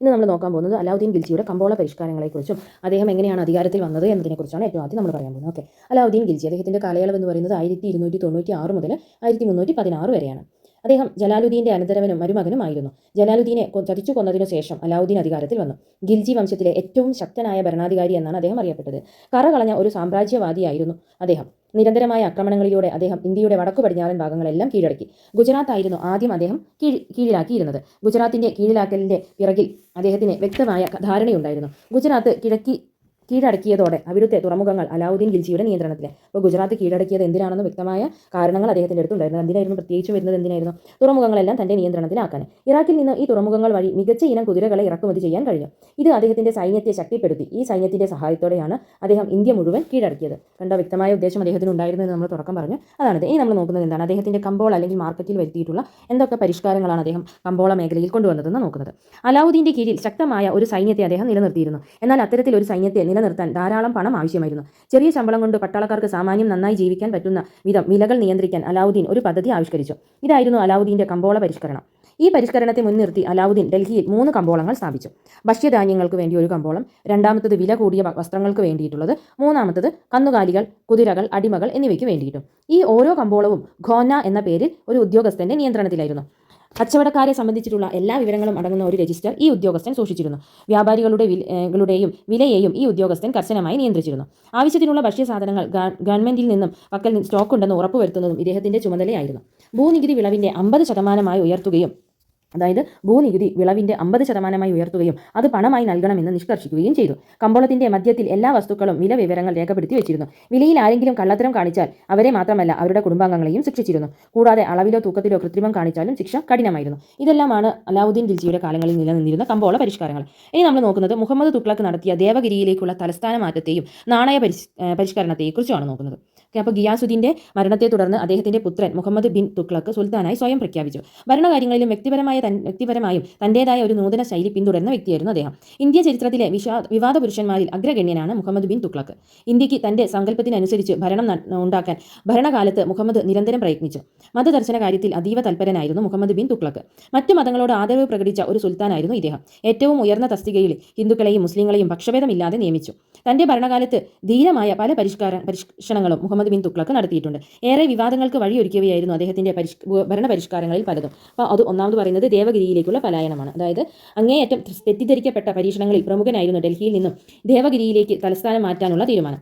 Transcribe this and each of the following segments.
ഇന്ന് നമ്മൾ നോക്കാൻ പോകുന്നത് അലാവുദ്ദീൻ ഖിൽജിയുടെ കമ്പോള പരിഷ്കാരങ്ങളെക്കുറിച്ചും അദ്ദേഹം എങ്ങനെയാണ് അധികാരത്തിൽ വന്നത് എന്നതിനെക്കുറിച്ചാണ് ഏറ്റവും ആദ്യം നമ്മൾ പറയാൻ പോകുന്നത്. അലാവുദ്ദീൻ ഖിൽജി അദ്ദേഹത്തിൻ്റെ കാലയളവ് എന്ന് പറയുന്നത് 1296 മുതൽ 1316 വരെയാണ്. അദ്ദേഹം ജലാലുദ്ദീൻ്റെ അനന്തരവനും മരുമകനുമായിരുന്നു. ജലാലുദ്ദീനെ ചതിച്ചു കൊന്നതിനു ശേഷം അലാവുദ്ദീൻ അധികാരത്തിൽ വന്നു. ഖിൽജി വംശത്തിലെ ഏറ്റവും ശക്തനായ ഭരണാധികാരി എന്നാണ് അദ്ദേഹം അറിയപ്പെട്ടത്. കറകളഞ്ഞ ഒരു സാമ്രാജ്യവാദിയായിരുന്നു അദ്ദേഹം. നിരന്തരമായ ആക്രമണങ്ങളിലൂടെ അദ്ദേഹം ഇന്ത്യയുടെ വടക്കു പടിഞ്ഞാറൻ ഭാഗങ്ങളെല്ലാം കീഴടക്കി. ഗുജറാത്ത് ആയിരുന്നു ആദ്യം അദ്ദേഹം കീഴിലാക്കിയിരുന്നത്. ഗുജറാത്തിന്റെ കീഴിലാക്കലിന്റെ പിറകിൽ അദ്ദേഹത്തിന് വ്യക്തമായ ധാരണയുണ്ടായിരുന്നു. ഗുജറാത്ത് കീഴടക്കിയതോടെ അവിടുത്തെ തുറമുഖങ്ങൾ അലാവുദ്ദീൻ ഖിൽജിയുടെ നിയന്ത്രണത്തിൽ. അപ്പോൾ ഗുജറാത്ത് കീഴടക്കിയത് എന്തിനാണെന്ന് വ്യക്തമായ കാരണങ്ങൾ അദ്ദേഹത്തിൻ്റെ അടുത്തുണ്ടായിരുന്നു. എന്തിനായിരുന്നു പ്രത്യേകിച്ച് വരുന്നത്? എന്തിനായിരുന്നു? തുറമുഖങ്ങളെല്ലാം തൻ്റെ നിയന്ത്രണത്തിലാക്കാൻ. ഇറാഖിൽ നിന്ന് ഈ തുറമുഖങ്ങൾ വഴി മികച്ച ഇനം കുതിരകളെ ഇറക്കുമതി ചെയ്യാൻ കഴിഞ്ഞു. ഇത് അദ്ദേഹത്തിൻ്റെ സൈന്യത്തെ ശക്തിപ്പെടുത്തി. ഈ സൈന്യത്തിൻ്റെ സഹായത്തോടെയാണ് അദ്ദേഹം ഇന്ത്യ മുഴുവൻ കീഴടക്കിയത്. കണ്ട വ്യക്തമായ ഉദ്ദേശം അദ്ദേഹത്തിന് ഉണ്ടായിരുന്നു എന്ന് നമ്മൾ തുടക്കം പറഞ്ഞു. അതാണിത്. ഇനി നമ്മൾ നോക്കുന്നത് എന്താണ്? അദ്ദേഹത്തിൻ്റെ കമ്പോള അല്ലെങ്കിൽ മാർക്കറ്റിൽ വരുത്തിയിട്ടുള്ള എന്തൊക്കെ പരിഷ്കാരങ്ങളാണ് അദ്ദേഹം കമ്പോള മേഖലയിൽ കൊണ്ടുവന്നതെന്ന് നോക്കുന്നത്. അലാവുദ്ദീൻ്റെ കീഴിൽ ശക്തമായ ഒരു സൈന്യത്തെ അദ്ദേഹം നിലനിർത്തിയിരുന്നു. എന്നാൽ അത്തരത്തിൽ ഒരു സൈന്യത്തെ നിർത്താൻ ധാരാളം പണം ആവശ്യമായിരുന്നു. ചെറിയ ശമ്പളം കൊണ്ട് പട്ടാളക്കാർക്ക് സാമാന്യം നന്നായി ജീവിക്കാൻ പറ്റുന്ന വിധം വിലകൾ നിയന്ത്രിക്കാൻ അലാവുദ്ദീൻ ഒരു പദ്ധതി ആവിഷ്കരിച്ചു. ഇതായിരുന്നു അലാവുദ്ദീൻ്റെ കമ്പോള പരിഷ്കരണം. ഈ പരിഷ്കരണത്തെ മുൻനിർത്തി അലാവുദ്ദീൻ ഡൽഹിയിൽ 3 കമ്പോളങ്ങൾ സ്ഥാപിച്ചു. ഭക്ഷ്യധാന്യങ്ങൾക്ക് വേണ്ടി ഒരു കമ്പോളം, രണ്ടാമത്തത് വില കൂടിയ വസ്ത്രങ്ങൾക്ക് വേണ്ടിയിട്ടുള്ളത്, മൂന്നാമത്തത് കന്നുകാലികൾ, കുതിരകൾ, അടിമകൾ എന്നിവയ്ക്ക് വേണ്ടിയിട്ടും. ഈ ഓരോ കമ്പോളവും ഖോന എന്ന പേരിൽ ഒരു ഉദ്യോഗസ്ഥന്റെ നിയന്ത്രണത്തിലായിരുന്നു. കച്ചവടക്കാരെ സംബന്ധിച്ചിട്ടുള്ള എല്ലാ വിവരങ്ങളും അടങ്ങുന്ന ഒരു രജിസ്റ്റർ ഈ ഉദ്യോഗസ്ഥൻ സൂക്ഷിച്ചിരുന്നു. വ്യാപാരികളുടെയും വിലയെയും ഈ ഉദ്യോഗസ്ഥൻ കർശനമായി നിയന്ത്രിച്ചിരുന്നു. ആവശ്യത്തിനുള്ള ഭക്ഷ്യസാധനങ്ങൾ ഗവൺമെന്റിൽ നിന്നും പക്കൽ സ്റ്റോക്ക് ഉണ്ടെന്ന് ഉറപ്പുവരുത്തുന്നതും ഇദ്ദേഹത്തിന്റെ ചുമതലയായിരുന്നു. ഭൂനികുതി വിളവിന്റെ 50% ഉയർത്തുകയും ഭൂനികുതി വിളവിന്റെ 50% ഉയർത്തുകയും അത് പണമായി നൽകണമെന്ന് നിഷ്കർഷിക്കുകയും ചെയ്തു. കമ്പോളത്തിന്റെ മധ്യത്തിൽ എല്ലാ വസ്തുക്കളും വില വിവരങ്ങൾ രേഖപ്പെടുത്തി വെച്ചിരുന്നു. വിലയിൽ ആരെങ്കിലും കള്ളത്തരം കാണിച്ചാൽ അവരെ മാത്രമല്ല അവരുടെ കുടുംബാംഗങ്ങളെയും ശിക്ഷിച്ചിരുന്നു. കൂടാതെ അളവിലോ തൂക്കത്തിലോ കൃത്രിമം കാണിച്ചാലും ശിക്ഷ കഠിനമായിരുന്നു. ഇതെല്ലാമാണ് അലാവുദ്ദീൻ ഖിൽജിയുടെ കാലങ്ങളിൽ നിലനിന്നിരുന്ന കമ്പോള പരിഷ്കാരങ്ങൾ. ഇനി നമ്മൾ നോക്കുന്നത് മുഹമ്മദ് തുഗ്ലക്ക് നടത്തിയ ദേവഗിരിയിലേക്കുള്ള തലസ്ഥാന മാറ്റത്തെയും നാണയ പരിഷ്കരണത്തെയും കുറിച്ചാണ് നോക്കുന്നത്. അപ്പോൾ ഗിയാസുദ്ദീന്റെ മരണത്തെ തുടർന്ന് അദ്ദേഹത്തിന്റെ പുത്രൻ മുഹമ്മദ് ബിൻ തുഗ്ലക്ക് സുൽത്താനായി സ്വയം പ്രഖ്യാപിച്ചു. ഭരണകാര്യങ്ങളിലും വ്യക്തിപരമായും തന്റേതായ ഒരു നൂതന ശൈലി പിന്തുടരുന്ന വ്യക്തിയായിരുന്നു അദ്ദേഹം. ഇന്ത്യ ചരിത്രത്തിലെ വിവാദ പുരുഷന്മാരിൽ അഗ്രഗണ്യനാണ് മുഹമ്മദ് ബിൻ തുഗ്ലക്ക്. ഇന്ത്യക്ക് തന്റെ സങ്കല്പത്തിനനുസരിച്ച് ഭരണം ഉണ്ടാക്കാൻ ഭരണകാലത്ത് മുഹമ്മദ് നിരന്തരം പ്രയത്നിച്ചു. മതദർശന കാര്യത്തിൽ അതീവ തൽപരനായിരുന്നു മുഹമ്മദ് ബിൻ തുഗ്ലക്ക്. മറ്റു മതങ്ങളോട് ആദരവ് പ്രകടിച്ച ഒരു സുൽത്താനായിരുന്നു ഇദ്ദേഹം. ഏറ്റവും ഉയർന്ന തസ്തികയിൽ ഹിന്ദുക്കളെയും മുസ്ലിങ്ങളെയും പക്ഷഭേദമില്ലാതെ നിയമിച്ചു. തന്റെ ഭരണകാലത്ത് ധീരമായ പല പരീക്ഷണങ്ങളും മുഹമ്മദ് ബിൻ തുഗ്ലക്ക് നടത്തിയിട്ടുണ്ട്. ഏറെ വിവാദങ്ങൾക്ക് വഴിയൊരുക്കിയവയായിരുന്നു അദ്ദേഹത്തിന്റെ ഭരണപരിഷ്കാരങ്ങളിൽ പലതും. അപ്പോൾ അത് ഒന്നാമത് പറയുന്നത് ദേവഗിരിയിലേക്കുള്ള പലായനമാണ്. അതായത് അങ്ങേയറ്റം തെറ്റിദ്ധരിക്കപ്പെട്ട പരീക്ഷണങ്ങളിൽ പ്രമുഖനായിരുന്നു ഡൽഹിയിൽ നിന്നും ദേവഗിരിയിലേക്ക് തലസ്ഥാനം മാറ്റാനുള്ള തീരുമാനം.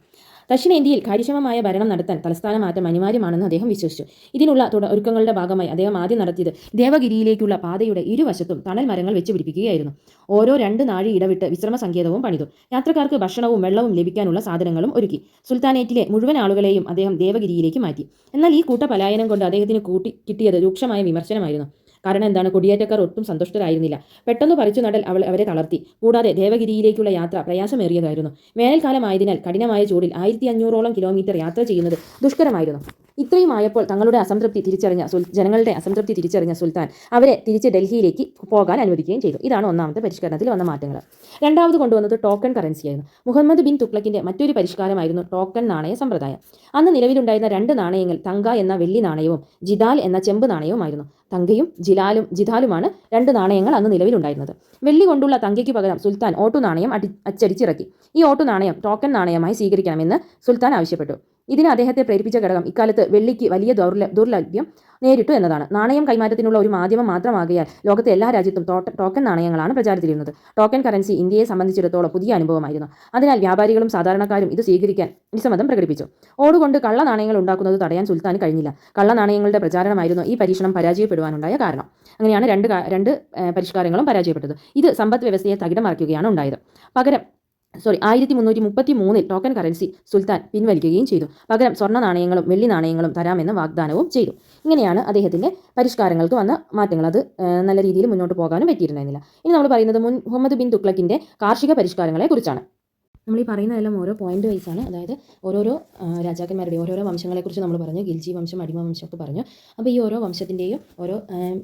ദക്ഷിണേന്ത്യയിൽ കാര്യക്ഷമമായ ഭരണം നടത്താൻ തലസ്ഥാന മാറ്റം അനിവാര്യമാണെന്ന് അദ്ദേഹം വിശ്വസിച്ചു. ഇതിനുള്ള ഒരുക്കങ്ങളുടെ ഭാഗമായി അദ്ദേഹം ആദ്യം നടത്തിയത് ദേവഗിരിയിലേക്കുള്ള പാതയുടെ ഇരുവശത്തും തണൽ മരങ്ങൾ വെച്ചുപിടിപ്പിക്കുകയായിരുന്നു. ഓരോ 2 നാഴി ഇടവിട്ട് വിശ്രമ സങ്കേതവും പണിതു. യാത്രക്കാർക്ക് ഭക്ഷണവും വെള്ളവും ലഭിക്കാനുള്ള സാധനങ്ങളും ഒരുക്കി. സുൽത്താനേറ്റിലെ മുഴുവൻ ആളുകളെയും അദ്ദേഹം ദേവഗിരിയിലേക്ക് മാറ്റി. എന്നാൽ ഈ കൂട്ടപലായനം കൊണ്ട് അദ്ദേഹത്തിന് കിട്ടിയത് രൂക്ഷമായ വിമർശനമായിരുന്നു. കാരണം എന്താണ്? കുടിയേറ്റക്കാർ ഒട്ടും സന്തുഷ്ടരായിരുന്നില്ല. പെട്ടെന്ന് പറിച്ചു നടൽ അവരെ തളർത്തി. കൂടാതെ ദേവഗിരിയിലേക്കുള്ള യാത്ര പ്രയാസമേറിയതായിരുന്നു. വേനൽക്കാലമായതിനാൽ കഠിനമായ ചൂടിൽ 1500ഓളം കിലോമീറ്റർ യാത്ര ചെയ്യുന്നത് ദുഷ്കരമായിരുന്നു. ഇത്രയുമായപ്പോൾ ജനങ്ങളുടെ അസംതൃപ്തി തിരിച്ചറിഞ്ഞ സുൽത്താൻ അവരെ തിരിച്ച് ഡൽഹിയിലേക്ക് പോകാൻ അനുവദിക്കുകയും ചെയ്തു. ഇതാണ് ഒന്നാമത്തെ പരിഷ്കരണത്തിൽ വന്ന മാറ്റങ്ങൾ. രണ്ടാമത് കൊണ്ടുവന്നത് ടോക്കൺ കറൻസിയായിരുന്നു. മുഹമ്മദ് ബിൻ തുഗ്ലക്കിന്റെ മറ്റൊരു പരിഷ്കാരമായിരുന്നു ടോക്കൺ നാണയ സമ്പ്രദായം. അന്ന് നിലവിലുണ്ടായിരുന്ന 2 നാണയങ്ങൾ തങ്ക എന്ന വെള്ളി നാണയവും ജിദാൽ എന്ന ചെമ്പ് നാണയവുമായിരുന്നു. തങ്കയും ജിദാലുമാണ് 2 നാണയങ്ങൾ അന്ന് നിലവിലുണ്ടായിരുന്നത്. വെള്ളി കൊണ്ടുള്ള തങ്കയ്ക്ക് പകരം സുൽത്താൻ ഓട്ടു നാണയം അച്ചടിച്ചിറക്കി. ഈ ഓട്ടു നാണയം ടോക്കൺ നാണയമായി സ്വീകരിക്കണമെന്ന് സുൽത്താൻ ആവശ്യപ്പെട്ടു. ഇതിന് അദ്ദേഹത്തെ പ്രേരിപ്പിച്ച ഘടകം ഇക്കാലത്ത് വെള്ളിക്ക് വലിയ ദൗർലഭ്യം നേരിട്ടു എന്നതാണ്. നാണയം കൈമാറ്റത്തിനുള്ള ഒരു മാധ്യമം മാത്രമാകിയാൽ ലോകത്തെ എല്ലാ രാജ്യത്തും ടോക്കൺ നാണയങ്ങളാണ് പ്രചാരത്തിലിരുന്നത്. ടോക്കൺ കറൻസി ഇന്ത്യയെ സംബന്ധിച്ചിടത്തോളം പുതിയ അനുഭവമായിരുന്നു. അതിനാൽ വ്യാപാരികളും സാധാരണക്കാരും ഇത് സ്വീകരിക്കാൻ വിസമ്മതം പ്രകടിപ്പിച്ചു. ഓടുകൊണ്ട് കള്ള നാണയങ്ങൾ ഉണ്ടാക്കുന്നത് തടയാൻ സുൽത്താന് കഴിഞ്ഞില്ല. കള്ള നാണയങ്ങളുടെ പ്രചാരണമായിരുന്നു ഈ പരീക്ഷണം പരാജയപ്പെടുവാനുണ്ടായ കാരണം. അങ്ങനെയാണ് രണ്ട് പരിഷ്കാരങ്ങളും പരാജയപ്പെട്ടത്. ഇത് സമ്പദ് വ്യവസ്ഥയെ തകിടം മറിക്കുകയാണ് ഉണ്ടായത്. 1333 ടോക്കൺ കറൻസി സുൽത്താൻ പിൻവലിക്കുകയും ചെയ്തു. പകരം സ്വർണ്ണ നാണയങ്ങളും വെള്ളി നാണയങ്ങളും തരാമെന്ന് വാഗ്ദാനവും ചെയ്തു. ഇങ്ങനെയാണ് അദ്ദേഹത്തിന്റെ പരിഷ്കാരങ്ങൾക്ക് വന്ന മാറ്റങ്ങൾ. അത് നല്ല രീതിയിൽ മുന്നോട്ട് പോകാനും പറ്റിയിരുന്നില്ല. ഇനി നമ്മൾ പറയുന്നത് മുഹമ്മദ് ബിൻ തുഗ്ലക്കിന്റെ കാർഷിക പരിഷ്കാരങ്ങളെ കുറിച്ചാണ്. നമ്മൾ ഈ പറയുന്നതെല്ലാം ഓരോ പോയിന്റ് വൈസാണ്. അതായത് ഓരോരോ രാജാക്കന്മാരുടെ ഓരോരോ വംശങ്ങളെക്കുറിച്ച് നമ്മൾ പറഞ്ഞു. ഖിൽജി വംശം, അടിമ വംശം ഒക്കെ പറഞ്ഞു. അപ്പോൾ ഈ ഓരോ വംശത്തിൻ്റെയും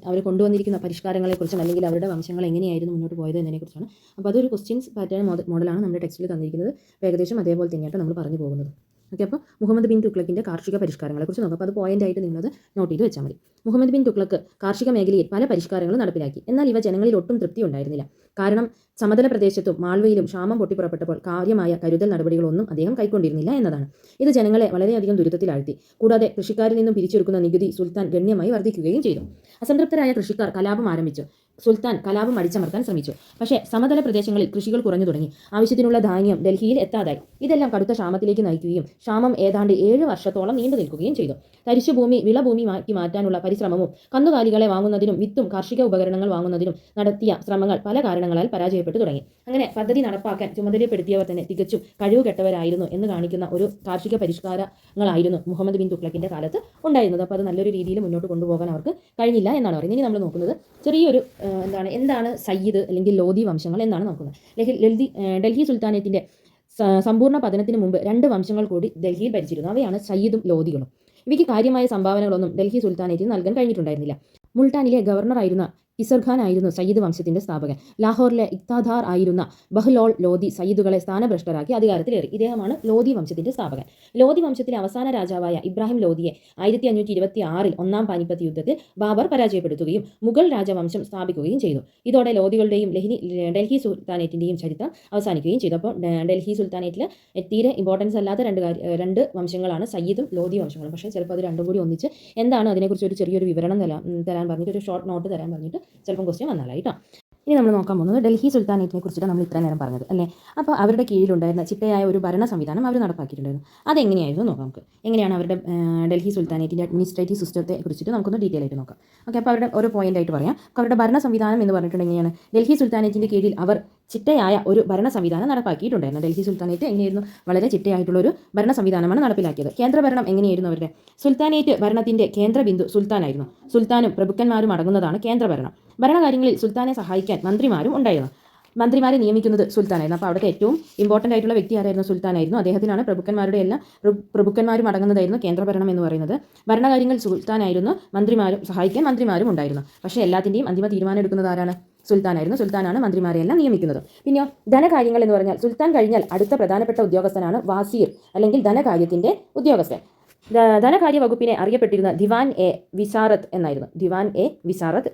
അവർ കൊണ്ടുവന്നിരിക്കുന്ന പരിഷ്കാരങ്ങളെക്കുറിച്ചും അല്ലെങ്കിൽ അവരുടെ വംശങ്ങൾ എങ്ങനെയായിരുന്നു മുന്നോട്ട് പോയത് എന്നതിനെക്കുറിച്ചാണ്. അപ്പോൾ അതൊരു ക്വസ്റ്റ്യൻസ് പാറ്റേൺ മോഡലാണ് നമ്മുടെ ടെക്സ്റ്റിൽ തന്നിരിക്കുന്നത്. ഏകദേശം അതേപോലെ തന്നെയായിട്ട് നമ്മൾ പറഞ്ഞു പോകുന്നത്. ഓക്കെ, അപ്പോൾ മുഹമ്മദ് ബിൻ തുഗ്ലക്കിൻ്റെ കാർഷിക പരിഷ്കാരങ്ങളെക്കുറിച്ച് നോക്കാം. അപ്പോൾ അത് പോയിൻ്റായിട്ട് നിങ്ങളത് നോട്ട് ചെയ്ത് വെച്ചാൽ മതി. മുഹമ്മദ് ബിൻ തുഗ്ലക്ക് കാർഷിക മേഖലയിൽ പല പരിഷ്കാരങ്ങളും നടപ്പിലാക്കി. എന്നാൽ ഇവ ജനങ്ങളിൽ ഒട്ടും തൃപ്തി ഉണ്ടായിരുന്നില്ല. കാരണം സമതല പ്രദേശത്തും മാൾവയിലും ക്ഷാമം പൊട്ടിപ്പുറപ്പെട്ടപ്പോൾ കാര്യമായ കരുതൽ നടപടികളൊന്നും അദ്ദേഹം കൈക്കൊണ്ടിരുന്നില്ല എന്നതാണ്. ഇത് ജനങ്ങളെ വളരെയധികം ദുരിതത്തിലാഴ്ത്തി. കൂടാതെ കൃഷിക്കാരിൽ നിന്നും പിരിച്ചെടുക്കുന്ന നികുതി സുൽത്താൻ ഗണ്യമായി വർദ്ധിക്കുകയും ചെയ്തു. അസംതൃപ്തരായ കൃഷിക്കാർ കലാപം ആരംഭിച്ചു. സുൽത്താൻ കലാപം അടിച്ചമർത്താൻ ശ്രമിച്ചു. പക്ഷേ സമതല പ്രദേശങ്ങളിൽ കൃഷികൾ കുറഞ്ഞു തുടങ്ങി. ആവശ്യത്തിനുള്ള ധാന്യം ഡൽഹിയിൽ എത്താതായി. ഇതെല്ലാം കടുത്ത ക്ഷാമത്തിലേക്ക് നയിക്കുകയും ക്ഷാമം ഏതാണ്ട് 7 വർഷത്തോളം നീണ്ടു നിൽക്കുകയും ചെയ്തു. തരിശുഭൂമി വിളഭൂമിയാക്കി മാറ്റാനുള്ള പരിശ്രമവും കന്നുകാലികളെ വാങ്ങുന്നതിനും വിത്തും കാർഷിക ഉപകരണങ്ങൾ വാങ്ങുന്നതിനും നടത്തിയ ശ്രമങ്ങൾ പല കാരണങ്ങളാൽ പരാജയപ്പെട്ടു തുടങ്ങി. അങ്ങനെ പദ്ധതി നടപ്പാക്കാൻ ചുമതലപ്പെടുത്തിയവർ തന്നെ തികച്ചും കഴിവുകെട്ടവരായിരുന്നു എന്ന് കാണിക്കുന്ന ഒരു കാർഷിക പരിഷ്കാരങ്ങളായിരുന്നു മുഹമ്മദ് ബിൻ തുഗ്ലക്കിൻ്റെ കാലത്ത് ഉണ്ടായിരുന്നത്. അപ്പോൾ അത് നല്ലൊരു രീതിയിൽ മുന്നോട്ട് കൊണ്ടുപോകാൻ അവർക്ക് കഴിഞ്ഞില്ല എന്നാണ് പറയുന്നത്. ഇനി നമ്മൾ നോക്കുന്നത് ചെറിയൊരു എന്താണ് സയ്യിദ് അല്ലെങ്കിൽ ലോധി വംശങ്ങൾ എന്നാണ് നോക്കുന്നത്. ഡൽഹി സുൽത്താനേറ്റിൻ്റെ സമ്പൂർണ്ണ പതനത്തിന് മുമ്പ് 2 വംശങ്ങൾ കൂടി ഡൽഹിയിൽ ഭരിച്ചിരുന്നു. അവയാണ് സയ്യിദും ലോധികളും. ഇവയ്ക്ക് കാര്യമായ സംഭാവനകളൊന്നും ഡൽഹി സുൽത്താനേറ്റിന് നൽകാൻ കഴിഞ്ഞിട്ടുണ്ടായിരുന്നില്ല. മുൾട്ടാനിലെ ഗവർണറായിരുന്ന കിസർ ഖാൻ ആയിരുന്നു സയ്യിദ് വംശത്തിന്റെ സ്ഥാപകൻ. ലാഹോറിലെ ഇക്താദാർ ആയിരുന്ന ബഹ്ലോൾ ലോധി സയ്യിദുകളെ സ്ഥാനഭ്രഷ്ടരാക്കി അധികാരത്തിലേറി. ഇദ്ദേഹമാണ് ലോധി വംശത്തിന്റെ സ്ഥാപകൻ. ലോധി വംശത്തിലെ അവസാന രാജാവായ ഇബ്രാഹിം ലോധിയെ 1526 ഒന്നാം പാനിപ്പത്ത് യുദ്ധത്തിൽ ബാബർ പരാജയപ്പെടുത്തുകയും മുഗൾ രാജവംശം സ്ഥാപിക്കുകയും ചെയ്തു. ഇതോടെ ലോധികളുടെയും ഡൽഹി സുൽത്താനേറ്റിന്റെയും ചരിത്രം അവസാനിക്കുകയും ചെയ്തു. അപ്പോൾ ഡൽഹി സുൽത്താനേറ്റിൽ തീരെ ഇമ്പോർട്ടൻസ് അല്ലാത്ത രണ്ട് വംശങ്ങളാണ് സയ്യിദും ലോധി വംശങ്ങളും. പക്ഷേ ചിലപ്പോൾ അത് രണ്ടും കൂടി ഒന്നിച്ച് എന്താണ് അതിനെക്കുറിച്ച് ഒരു ചെറിയൊരു വിവരണം തരാൻ പറഞ്ഞിട്ട്, ഒരു ഷോർട്ട് നോട്ട് തരാൻ പറഞ്ഞിട്ട് ചിലപ്പം ക്വസ്റ്റ്യൻ വന്നാലായിട്ടോ. ഇനി നമ്മൾ നോക്കാൻ പോകുന്നത് ഡൽഹി സുൽത്താനേറ്റിനെ കുറിച്ചിട്ട് നമ്മൾ ഇത്ര നേരം പറഞ്ഞത് അല്ലേ. അപ്പോൾ അവരുടെ കീഴിലുണ്ടായിരുന്ന ചിട്ടയായ ഒരു ഭരണ സംവിധാനം അവർ നടപ്പാക്കിയിട്ടുണ്ടായിരുന്നു. അതെങ്ങനെയായിരുന്നു നോക്കാം നമുക്ക്. എങ്ങനെയാണ് അവരുടെ ഡൽഹി സുൽത്താനേറ്റിൻ്റെ അഡ്മിനിസ്ട്രേറ്റീവ് സിസ്റ്റത്തെ കുറിച്ചിട്ട് നമുക്കൊന്ന് ഡീറ്റെയിൽ ആയിട്ട് നോക്കാം. ഓക്കെ, അപ്പോൾ അവരുടെ ഓരോ പോയിന്റ് ആയിട്ട് പറയാം. അവരുടെ ഭരണ സംവിധാനം എന്ന് പറഞ്ഞിട്ടുണ്ടെങ്കിൽ എങ്ങനെയാണ് ഡൽഹി സുൽത്താനേറ്റിൻ്റെ കീഴിൽ അവർ ചിട്ടയായ ഒരു ഭരണ സംവിധാനം നടപ്പാക്കിയിട്ടുണ്ടായിരുന്നു. ഡൽഹി സുൽത്താനേറ്റ് എങ്ങനെയായിരുന്നു? വളരെ ചിട്ടയായിട്ടുള്ള ഒരു ഭരണ സംവിധാനമാണ് നടപ്പിലാക്കിയത്. കേന്ദ്രഭരണം എങ്ങനെയായിരുന്നു അവരുടെ? സുൽത്താനേറ്റ് ഭരണത്തിന്റെ കേന്ദ്രബിന്ദു സുൽത്താനായിരുന്നു. സുൽത്താനും പ്രഭുക്കന്മാരും അടങ്ങുന്നതാണ് കേന്ദ്രഭരണം. ഭരണകാര്യങ്ങളിൽ സുൽത്താനെ സഹായിക്കാൻ മന്ത്രിമാരും ഉണ്ടായിരുന്നു. മന്ത്രിമാരെ നിയമിക്കുന്നത് സുൽത്താനായിരുന്നു. അപ്പോൾ അവിടുത്തെ ഏറ്റവും ഇമ്പോർട്ടൻ്റ് ആയിട്ടുള്ള വ്യക്തി ആരായിരുന്നു? സുൽത്താനായിരുന്നു. അദ്ദേഹത്തിനാണ് പ്രഭുക്കന്മാരും അടങ്ങുന്നതായിരുന്നു കേന്ദ്രഭരണം എന്ന് പറയുന്നത്. ഭരണകാര്യങ്ങൾ സുൽത്താനായിരുന്നു. സഹായിക്കാൻ മന്ത്രിമാരും ഉണ്ടായിരുന്നു. പക്ഷേ എല്ലാത്തിൻ്റെയും അന്തിമ തീരുമാനം എടുക്കുന്നത് ആരാണ്? സുൽത്താനായിരുന്നു. സുൽത്താനാണ് മന്ത്രിമാരെയെല്ലാം നിയമിക്കുന്നത്. പിന്നെയോ ധനകാര്യങ്ങൾ എന്ന് പറഞ്ഞാൽ സുൽത്താൻ കഴിഞ്ഞാൽ അടുത്ത പ്രധാനപ്പെട്ട ഉദ്യോഗസ്ഥനാണ് വാസീർ അല്ലെങ്കിൽ ധനകാര്യത്തിൻ്റെ ഉദ്യോഗസ്ഥൻ. ധനകാര്യ വകുപ്പിനെ അറിയപ്പെട്ടിരുന്ന ദിവാൻ എ വിസാറത്ത്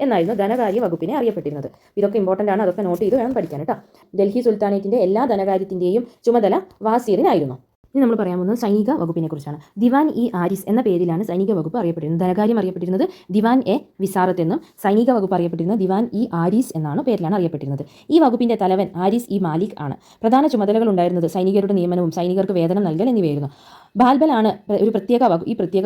എന്നായിരുന്നു ധനകാര്യ വകുപ്പിനെ അറിയപ്പെട്ടിരുന്നത്. ഇതൊക്കെ ഇമ്പോർട്ടൻ്റ് ആണ്. അതൊക്കെ നോട്ട് ചെയ്ത് വേണം പഠിക്കാൻ കേട്ടോ. ഡൽഹി സുൽത്താനേറ്റിൻ്റെ എല്ലാ ധനകാര്യത്തിൻ്റെയും ചുമതല വാസീറിനായിരുന്നു. ഇനി നമ്മൾ പറയാൻ പോകുന്നത് സൈനിക വകുപ്പിനെ കുറിച്ചാണ്. ദിവാൻ ഇ ആരിസ് എന്ന പേരിലാണ് സൈനിക വകുപ്പ് അറിയപ്പെട്ടിരുന്നത്. ധനകാര്യം അറിയപ്പെട്ടിരുന്നത് ദിവാൻ എ വിസാറത്ത് എന്നും സൈനിക വകുപ്പ് അറിയപ്പെട്ടിരുന്നത് ദിവാൻ ഇ ആരിസ് എന്നാണ് പേരിലാണ് അറിയപ്പെട്ടിരുന്നത്. ഈ വകുപ്പിന്റെ തലവൻ ആരിസ് ഇ മാലിക് ആണ്. പ്രധാന ചുമതലകൾ ഉണ്ടായിരുന്നത് സൈനികരുടെ നിയമനവും സൈനികർക്ക് വേതനം നൽകൽ എന്നിവയായിരുന്നു. ബാൽബലാണ് ഈ പ്രത്യേക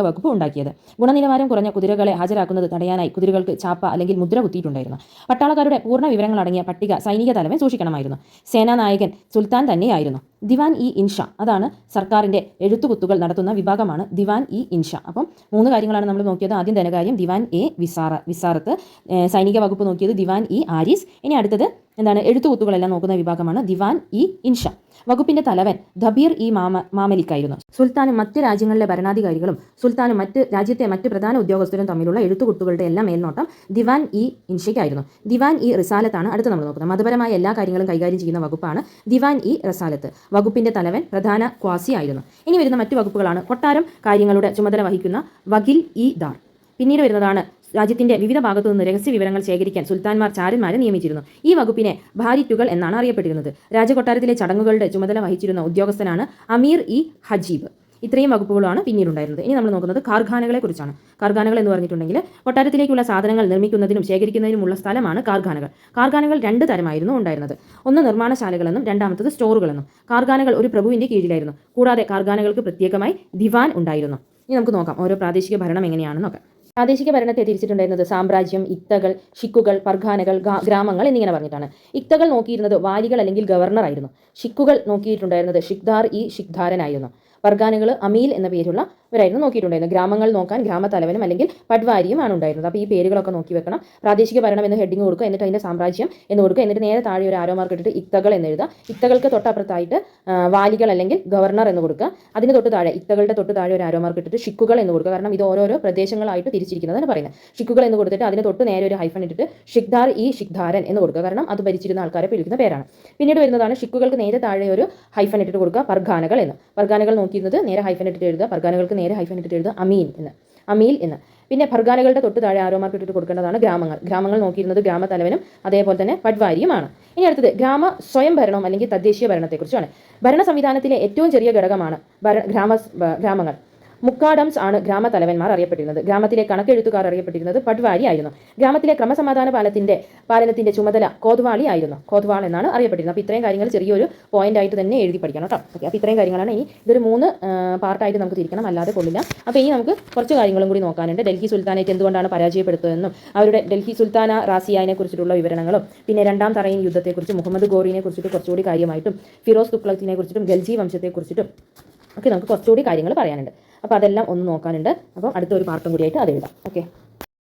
വകുപ്പ് ഉണ്ടാക്കിയത്. ഗുണനിലവാരം കുറഞ്ഞ കുതിരകളെ ഹാജരാക്കുന്നത് തടയാനായി കുതിരകൾക്ക് ചാപ്പ അല്ലെങ്കിൽ മുദ്ര കുത്തിയിട്ടുണ്ടായിരുന്നു. പട്ടാളക്കാരുടെ പൂർണ്ണ വിവരങ്ങൾ അടങ്ങിയ പട്ടിക സൈനിക തലവൻ സൂക്ഷിക്കണമായിരുന്നു. സേനാനായകൻ സുൽത്താൻ തന്നെയായിരുന്നു. ദിവാൻ ഇ ഇൻഷ, അതാണ് സർക്കാരിന്റെ എഴുത്തുകുത്തുകൾ നടത്തുന്ന വിഭാഗമാണ് ദിവാൻ ഇ ഇൻഷ. അപ്പം 3 കാര്യങ്ങളാണ് നമ്മൾ നോക്കിയത്. ആദ്യം ധനകാര്യം ദിവാൻ എ വിസാറത്ത്, സൈനിക വകുപ്പ് നോക്കിയത് ദിവാൻ ഇ ആരിസ്. ഇനി അടുത്തത് എന്താണ്? എഴുത്തുകുത്തുകളെല്ലാം നോക്കുന്ന വിഭാഗമാണ് ദിവാൻ ഇ ഇൻഷ. വകുപ്പിന്റെ തലവൻ ധബീർ ഇ മാമലിക്കായിരുന്നു. സുൽത്താനും മറ്റ് രാജ്യങ്ങളിലെ ഭരണാധികാരികളും സുൽത്താനും രാജ്യത്തെ മറ്റ് പ്രധാന ഉദ്യോഗസ്ഥരും തമ്മിലുള്ള എഴുത്തുകുത്തുകളുടെ എല്ലാം മേൽനോട്ടം ദിവാൻ ഇ ഇൻഷയ്ക്കായിരുന്നു. ദിവാൻ ഇ റിസാലത്താണ് അടുത്ത് നമ്മൾ നോക്കുന്നത്. മതപരമായ എല്ലാ കാര്യങ്ങളും കൈകാര്യം ചെയ്യുന്ന വകുപ്പാണ് ദിവാൻ ഇ റിസാലത്ത്. വകുപ്പിന്റെ തലവൻ പ്രധാന ക്വാസി ആയിരുന്നു. ഇനി വരുന്ന മറ്റു വകുപ്പുകളാണ് കൊട്ടാരം കാര്യങ്ങളുടെ ചുമതല വഹിക്കുന്ന വകിൽ ഇ ദാർ. പിന്നീട് വരുന്നതാണ് രാജ്യത്തിന്റെ വിവിധ ഭാഗത്തു നിന്ന് രഹസ്യ വിവരങ്ങൾ ശേഖരിക്കാൻ സുൽത്താൻമാർ ചാരന്മാരെ നിയമിച്ചിരുന്നു. ഈ വകുപ്പിനെ ഭാരിറ്റുകൾ എന്നാണ് അറിയപ്പെട്ടിരുന്നത്. രാജകൊട്ടാരത്തിലെ ചടങ്ങുകളുടെ ചുമതല വഹിച്ചിരുന്ന ഉദ്യോഗസ്ഥനാണ് അമീർ ഇ ഹജീബ്. ഇത്രയും വകുപ്പുകളാണ് പിന്നീടുണ്ടായിരുന്നത്. ഇനി നമ്മൾ നോക്കുന്നത് കാർഖാനകളെ കുറിച്ചാണ്. കാർഖാനകൾ എന്ന് പറഞ്ഞിട്ടുണ്ടെങ്കിൽ കൊട്ടാരത്തിലേക്കുള്ള സാധനങ്ങൾ നിർമ്മിക്കുന്നതിനും ശേഖരിക്കുന്നതിനുമുള്ള സ്ഥലമാണ് കാർഖാനകൾ. കാർഖാനകൾ 2 തരമായിരുന്നു ഉണ്ടായിരുന്നത്. ഒന്ന് നിർമ്മാണശാലകളെന്നും രണ്ടാമത്തത് സ്റ്റോറുകളെന്നും. കാർഖാനകൾ ഒരു പ്രഭുവിന്റെ കീഴിലായിരുന്നു. കൂടാതെ കാർഖാനകൾക്ക് പ്രത്യേകമായി ദിവാൻ ഉണ്ടായിരുന്നു. ഇനി നമുക്ക് നോക്കാം ഓരോ പ്രാദേശിക ഭരണം എങ്ങനെയാണെന്ന് നോക്കാം. പ്രാദേശിക ഭരണത്തെ തിരിച്ചിട്ടുണ്ടായിരുന്നത് സാമ്രാജ്യം, ഇക്തകൾ, ഷിക്കുകൾ, പർഖാനകൾ, ഗ്രാമങ്ങൾ എന്നിങ്ങനെ പറഞ്ഞിട്ടാണ്. ഇക്തകൾ നോക്കിയിരുന്നത് വാലികൾ അല്ലെങ്കിൽ ഗവർണർ ആയിരുന്നു. ഷിക്കുകൾ നോക്കിയിട്ടുണ്ടായിരുന്നത് ഷിഖ്ദാർ ഇ ഷിഖ്ദാരനായിരുന്നു. പർഗാനകൾ അമീൽ എന്ന പേരുള്ളവരായിരുന്നു നോക്കിയിട്ടുണ്ടായിരുന്നത്. ഗ്രാമങ്ങൾ നോക്കാൻ ഗ്രാമത്തലവനും അല്ലെങ്കിൽ പട്വാരിയുമാണ് ഉണ്ടായിരുന്നത്. അപ്പോൾ ഈ പേരുകളൊക്കെ നോക്കി വെക്കണം. പ്രാദേശിക ഭരണം എന്ന് ഹെഡിങ് കൊടുക്കുക, എന്നിട്ട് അതിൻ്റെ സാമ്രാജ്യം എന്ന് കൊടുക്കുക, എന്നിട്ട് നേരെ താഴെ ഒരു ആരോ മാർക്ക് ഇട്ടിട്ട് ഇക്തകൾ എന്ന് എഴുതുക. ഇക്തകൾക്ക് തൊട്ടപ്പുറത്തായിട്ട് വാലികൾ അല്ലെങ്കിൽ ഗവർണർ എന്ന് കൊടുക്കുക. അതിന് തൊട്ട് താഴെ ഇക്തകളുടെ തൊട്ട് താഴെ ഒരു ആരോ മാർക്ക് ഇട്ടിട്ട് ഷിക്കുകൾ എന്ന് കൊടുക്കുക. കാരണം ഇത് ഓരോരോ പ്രദേശങ്ങളായിട്ട് തിരിച്ചിരിക്കുന്നതാണ് പറയുന്നത്. ഷിക്കുകൾ എന്ന് കൊടുത്തിട്ട് അതിന് തൊട്ട് നേരെ ഒരു ഹൈഫൺ ഇട്ടിട്ട് ഷിഖ്ദാർ ഇ ഷിഖ്ദാരൻ എന്ന് കൊടുക്കുക. കാരണം അത് ഭരിച്ചിരുന്ന ആൾക്കാരെ വിളിക്കുന്ന പേരാണ്. പിന്നീട് വരുന്നതാണ് ഷിക്കുകൾക്ക് നേരെ താഴെ ഒരു ഹൈഫൺ ഇട്ടിട്ട് കൊടുക്കുക പർഗാനകൾ എന്ന്. പർഗാനകൾ നോക്കി നോക്കിയിരുന്നത് നേരെ ഹൈഫൻ ഇട്ടിട്ട് എഴുതുക, ഫർഗാനകൾക്ക് നേരെ ഹൈഫൻ ഇട്ടിട്ട് എഴുതുക അമീൽ എന്ന്. പിന്നെ ഫർഗാനകളുടെ തൊട്ട് താഴെ ആരോ മാർക്ക് ഇട്ടിട്ട് കൊടുക്കേണ്ടതാണ് ഗ്രാമങ്ങൾ നോക്കിയിരുന്നത് ഗ്രാമത്തലവനും അതേപോലെ തന്നെ പട്വാരിയുമാണ്. ഇനി അടുത്തത് സ്വയം ഭരണം അല്ലെങ്കിൽ തദ്ദേശീയ ഭരണത്തെക്കുറിച്ചാണ്. ഭരണ സംവിധാനത്തിലെ ഏറ്റവും ചെറിയ ഘടകമാണ് ഗ്രാമങ്ങൾ. മുക്കാഡംസ് ആണ് ഗ്രാമത്തലവന്മാർ അറിയപ്പെട്ടിരുന്നത്. ഗ്രാമത്തിലെ കണക്കെഴുത്തുകാർ അറിയപ്പെട്ടിരുന്നത് പട്വാരി ആയിരുന്നു. ഗ്രാമത്തിലെ ക്രമസമാധാന പാലനത്തിന്റെ ചുമതല കോത്വാളി ആയിരുന്നു. കോത്വാൾ എന്നാണ് അറിയപ്പെട്ടിരുന്നത്. അപ്പോൾ ഇത്രയും കാര്യങ്ങൾ ചെറിയൊരു പോയിന്റ് ആയിട്ട് തന്നെ എഴുതി പഠിക്കണം കേട്ടോ. ഓക്കെ, അപ്പോൾ ഇത്രയും കാര്യങ്ങളാണ്. ഇനി ഇതൊരു 3 പാർട്ടായിട്ട് നമുക്ക് തിരിക്കണം, അല്ലാതെ കൊള്ളില്ല. അപ്പോൾ ഇനി നമുക്ക് കുറച്ച് കാര്യങ്ങളും കൂടി നോക്കാനുണ്ട്. ഡൽഹി സുൽത്താനേറ്റ് എന്തുകൊണ്ടാണ് പരാജയപ്പെടുത്തുന്നതെന്നും അവരുടെ ഡൽഹി സുൽത്താന റാസിയാനെ കുറിച്ചിട്ടുള്ള വിവരണങ്ങളും പിന്നെ രണ്ടാം തറൈൻ യുദ്ധത്തെക്കുറിച്ചും മുഹമ്മദ് ഗോറിനെ കുറിച്ചിട്ട് കുറച്ചുകൂടി കാര്യമായിട്ടും ഫിറോസ് തുഗ്ലക്കിനെ കുറിച്ചിട്ടും ഖൽജി വംശത്തെക്കുറിച്ചിട്ടും ഒക്കെ നമുക്ക് കുറച്ചുകൂടി കാര്യങ്ങൾ പറയാനുണ്ട്. അപ്പോൾ അതെല്ലാം ഒന്ന് നോക്കാനുണ്ട്. അപ്പോൾ അടുത്തൊരു പാർട്ടും കൂടിയായിട്ട് അത് എഴുതാം. ഓക്കെ.